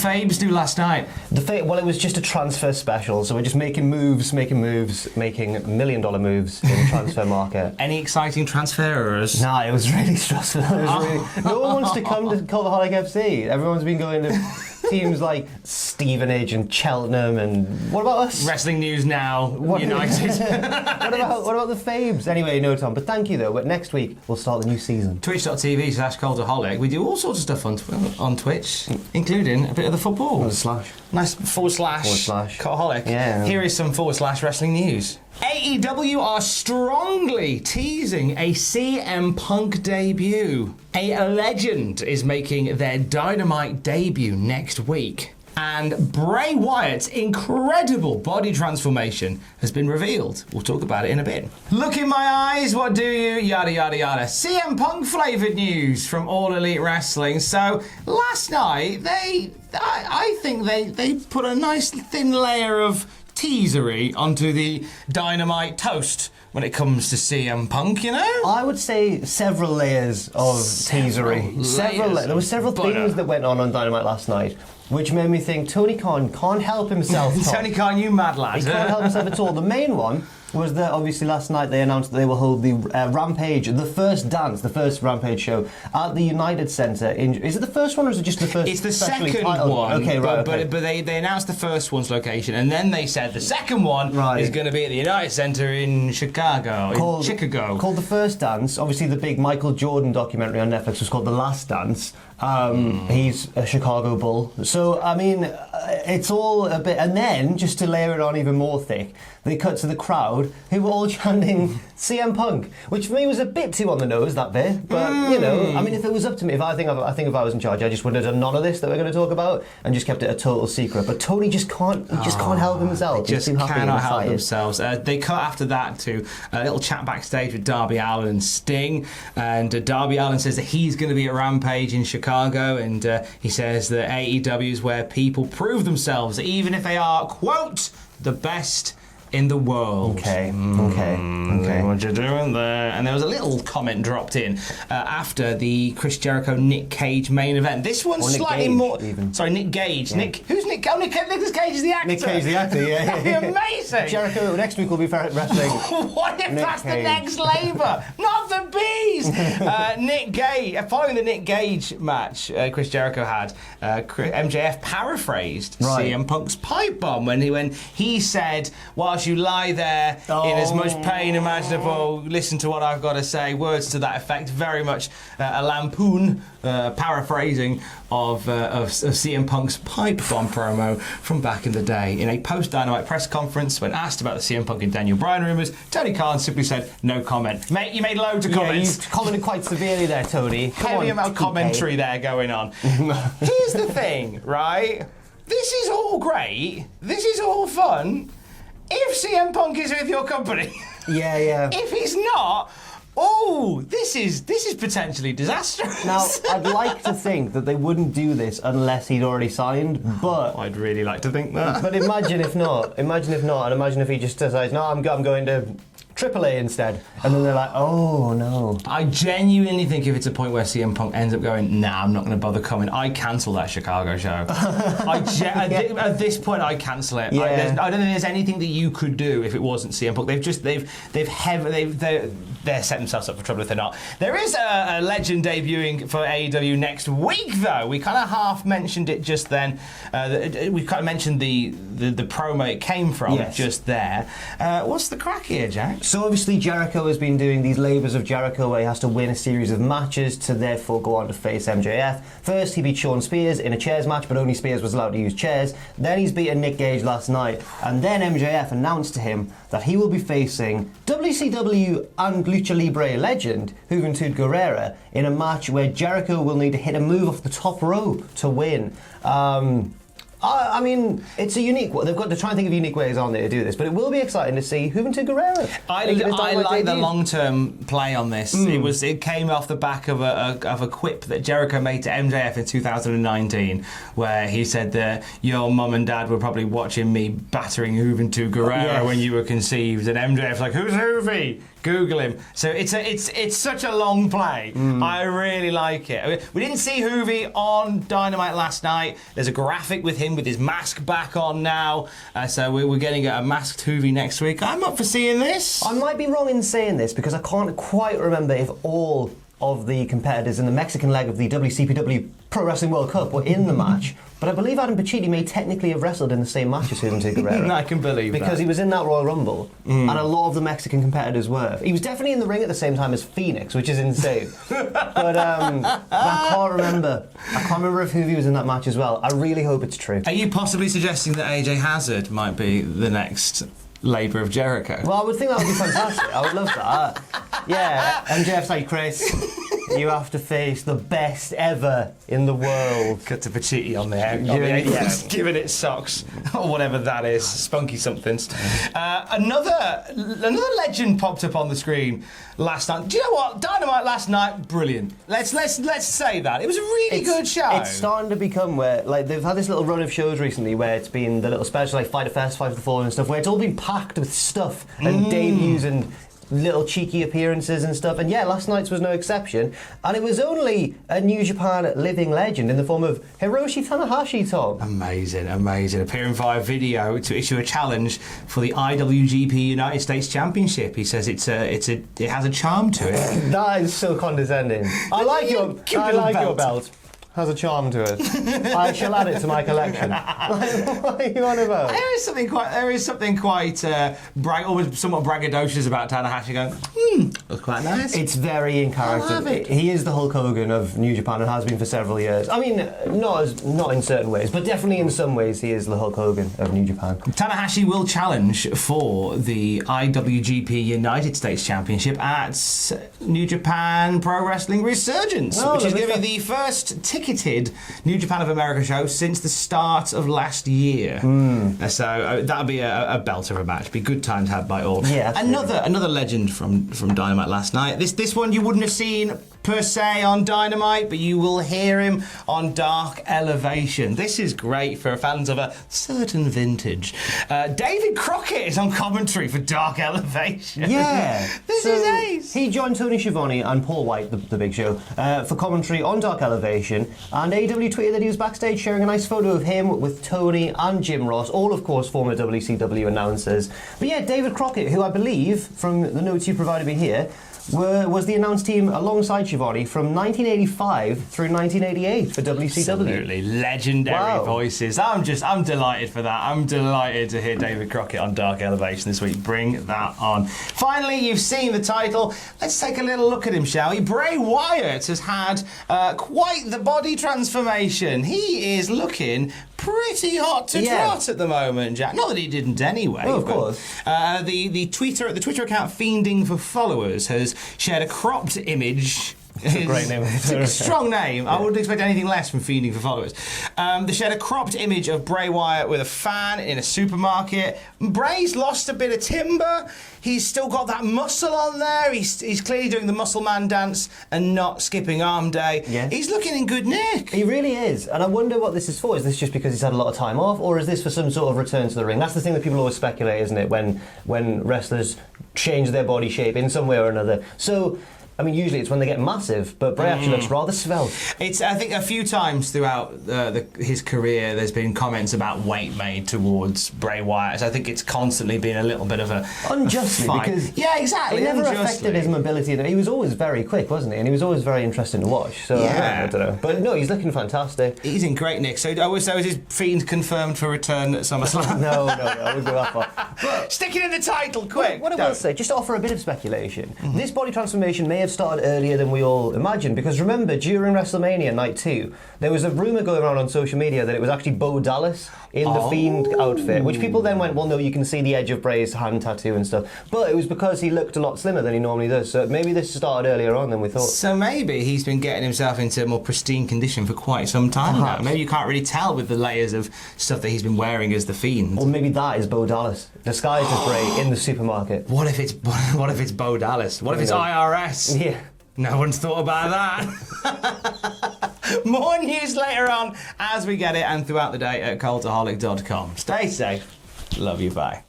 Fabes do last night? Well, it was just a transfer special, so we're just making making $1 million moves in the transfer market. Any exciting transfers? Nah, it was really stressful. No one wants to come to Cultaholic FC. Everyone's been going to teams like Stevenage and Cheltenham, and what about us? Wrestling News Now, United. what about the Fabes? Anyway, no, Tom, but thank you though. But next week we'll start the new season. Twitch.tv/Cultaholic. We do all sorts of stuff on Twitch, including a bit of the football. Nice / Cultaholic. Yeah. Here is some / wrestling news. AEW are strongly teasing a CM Punk debut. A legend is making their Dynamite debut next week. And Bray Wyatt's incredible body transformation has been revealed. We'll talk about it in a bit. Look in my eyes, what do you? Yada, yada, yada. CM Punk flavoured news from All Elite Wrestling. So, last night, I think they put a nice thin layer of teasery onto the Dynamite toast when it comes to CM Punk, you know? I would say several layers of teasery. There were several things that went on Dynamite last night, which made me think Tony Khan can't help himself. Tony Khan, you mad lad. He can't help himself at all. The main one was that obviously last night they announced that they will hold the Rampage, the first Rampage show at the United Centre. Is it the first one or is it just the first? It's the second one. Okay, right. But they announced the first one's location, and then they said the second one is going to be at the United Centre in Chicago. Called The First Dance. Obviously, the big Michael Jordan documentary on Netflix was called The Last Dance. He's a Chicago Bull. So, I mean, it's all a bit... And then, just to layer it on even more thick, they cut to the crowd who were all chanting CM Punk, which for me was a bit too on the nose, that bit. But, you know, I mean, if it was up to me, I think if I was in charge, I just would have done none of this that we're going to talk about and just kept it a total secret. But Tony just can't help himself. Just cannot help themselves. They cut after that to a little chat backstage with Darby Allin and Sting. And Darby Allin says that he's going to be at Rampage in Chicago. And he says that AEW is where people prove themselves, even if they are, quote, the best in the world. Okay. What you doing there? And there was a little comment dropped in after the Chris Jericho Nick Cage main event. This one's slightly more. Sorry, Nick Gage. Yeah. Who's Nick? Oh, Nicolas Cage is the actor. Nick Cage, the actor. Yeah. That'd be amazing. Jericho next week will be wrestling. What if that's the next Labour? Not the bees. Nick Gage. Following the Nick Gage match, Chris Jericho had MJF paraphrased CM Punk's pipe bomb when he said, "Whilst you lie there in as much pain imaginable, listen to what I've got to say." Words to that effect. Very much a lampoon, paraphrasing of CM Punk's pipe bomb promo from back in the day. In a post-Dynamite press conference, when asked about the CM Punk and Daniel Bryan rumours, Tony Khan simply said, "No comment." Mate, you made loads of comments. You commented quite severely there, Tony. Heavy amount of commentary there going on. Here's the thing, right? This is all great. This is all fun. If CM Punk is with your company, yeah. If he's not, this is potentially disastrous. Now, I'd like to think that they wouldn't do this unless he'd already signed, but I'd really like to think that. But imagine if not, and imagine if he just decides, no, I'm going to AAA instead, and then they're like, oh no. I genuinely think if it's a point where CM Punk ends up going, nah, I'm not going to bother coming, I'd cancel that Chicago show. At this point, I'd cancel it. Yeah. I don't think there's anything that you could do if it wasn't CM Punk. They're setting themselves up for trouble if they're not. There is a legend debuting for AEW next week, though. We kind of half mentioned it just then. We kind of mentioned the promo it came from just there. What's the crack here, Jack? So obviously Jericho has been doing these labours of Jericho where he has to win a series of matches to therefore go on to face MJF. First he beat Shawn Spears in a chairs match, but only Spears was allowed to use chairs. Then he's beaten Nick Gage last night, and then MJF announced to him that he will be facing WCW and Lucha Libre legend Juventud Guerrera in a match where Jericho will need to hit a move off the top rope to win. I mean, it's a unique one. They're trying to think of unique ways on there to do this, but it will be exciting to see Juventud Guerrera. I like the long-term play on this. It came off the back of a quip that Jericho made to MJF in 2019, where he said that your mum and dad were probably watching me battering Juventud Guerrera when you were conceived, and MJF's like, who's Hoovy? Google him. So it's such a long play. I really like it. I mean, we didn't see Hoovy on Dynamite last night. There's a graphic with him with his mask back on now. So we're getting a masked Hoovy next week. I'm up for seeing this. I might be wrong in saying this because I can't quite remember if all of the competitors in the Mexican leg of the WCPW Pro Wrestling World Cup were in the match, but I believe Adam Pacitti may technically have wrestled in the same match as Humberto Guerrero. I can believe because he was in that Royal Rumble, and a lot of the Mexican competitors were. He was definitely in the ring at the same time as Phoenix, which is insane. But I can't remember. I can't remember if Hoovy was in that match as well. I really hope it's true. Are you possibly suggesting that AJ Hazard might be the next Labour of Jericho? Well, I would think that would be fantastic. I would love that. Yeah, MJF's like, Chris, you have to face the best ever in the world. Cut to Pacitti on there, Yeah. giving it socks or whatever that is, spunky somethings. Another legend popped up on the screen last night. Do you know what? Dynamite last night, brilliant. Let's say that it was a really good show. It's starting to become where, like, they've had this little run of shows recently where it's been the little special like Fighter Fest, Fight for the Fallen and stuff, where it's all been packed with stuff and debuts and little cheeky appearances and stuff, and yeah, last night's was no exception, and it was only a New Japan living legend in the form of Hiroshi Tanahashi, Tom. Amazing, appearing via video to issue a challenge for the IWGP United States Championship. He says it has a charm to it. That is so condescending. I like your belt. Has a charm to it. I shall add it to my collection. What are you on about? There is something quite almost somewhat braggadocious about Tanahashi going, looks quite nice. It's very in character. I love it. He is the Hulk Hogan of New Japan and has been for several years. I mean, not in certain ways, but definitely in some ways he is the Hulk Hogan of New Japan. Tanahashi will challenge for the IWGP United States Championship at New Japan Pro Wrestling Resurgence, which is going to be the first ticketed New Japan of America show since the start of last year. So that'll be a belter of a match. Be good times had by all. Yeah, another legend from Dynamite last night. This one you wouldn't have seen per se on Dynamite, but you will hear him on Dark Elevation. This is great for fans of a certain vintage. David Crockett is on commentary for Dark Elevation. Yeah. This is ace. He joined Tony Schiavone and Paul White, the Big Show, for commentary on Dark Elevation, and AEW tweeted that he was backstage sharing a nice photo of him with Tony and Jim Ross, all of course former WCW announcers. But yeah, David Crockett, who I believe, from the notes you provided me here, was the announced team alongside Schiavone from 1985 through 1988 for WCW. Absolutely legendary voices. I'm delighted for that. I'm delighted to hear David Crockett on Dark Elevation this week. Bring that on. Finally, you've seen the title. Let's take a little look at him, shall we? Bray Wyatt has had quite the body transformation. He is looking pretty hot to trot at the moment, Jack. Not that he didn't anyway. Oh, of course. The Twitter account Fiending for Followers has shared a cropped image. It's a great name. It's a strong name. I wouldn't expect anything less from Fiending for Followers. They shared a cropped image of Bray Wyatt with a fan in a supermarket. Bray's lost a bit of timber. He's still got that muscle on there. He's clearly doing the muscle man dance and not skipping arm day. Yeah. He's looking in good nick. He really is. And I wonder what this is for. Is this just because he's had a lot of time off, or is this for some sort of return to the ring? That's the thing that people always speculate, isn't it? When wrestlers change their body shape in some way or another. So, I mean, usually it's when they get massive, but Bray actually looks rather svelte. I think a few times throughout his career, there's been comments about weight made towards Bray Wyatt. So I think it's constantly been a little bit of a unjustly, fight. Because yeah, exactly. It never affected his mobility. He was always very quick, wasn't he? And he was always very interesting to watch. So I don't know, but no, he's looking fantastic. He's in great nick. So is his Fiend confirmed for return at SummerSlam? No, I wouldn't go that far. But stick it in the title, quick. What I will say, just to offer a bit of speculation, this body transformation may have started earlier than we all imagined, because remember, during WrestleMania Night 2, there was a rumour going around on social media that it was actually Bo Dallas in the Fiend outfit, which people then went, well, no, you can see the edge of Bray's hand tattoo and stuff. But it was because he looked a lot slimmer than he normally does, so maybe this started earlier on than we thought. So maybe he's been getting himself into a more pristine condition for quite some time now. Maybe you can't really tell with the layers of stuff that he's been wearing as the Fiend. Or maybe that is Bo Dallas, disguised as Bray in the supermarket. What if it's Bo Dallas? What if it's IRS? Yeah. No one's thought about that. More news later on as we get it and throughout the day at cultaholic.com. Stay safe. Love you. Bye.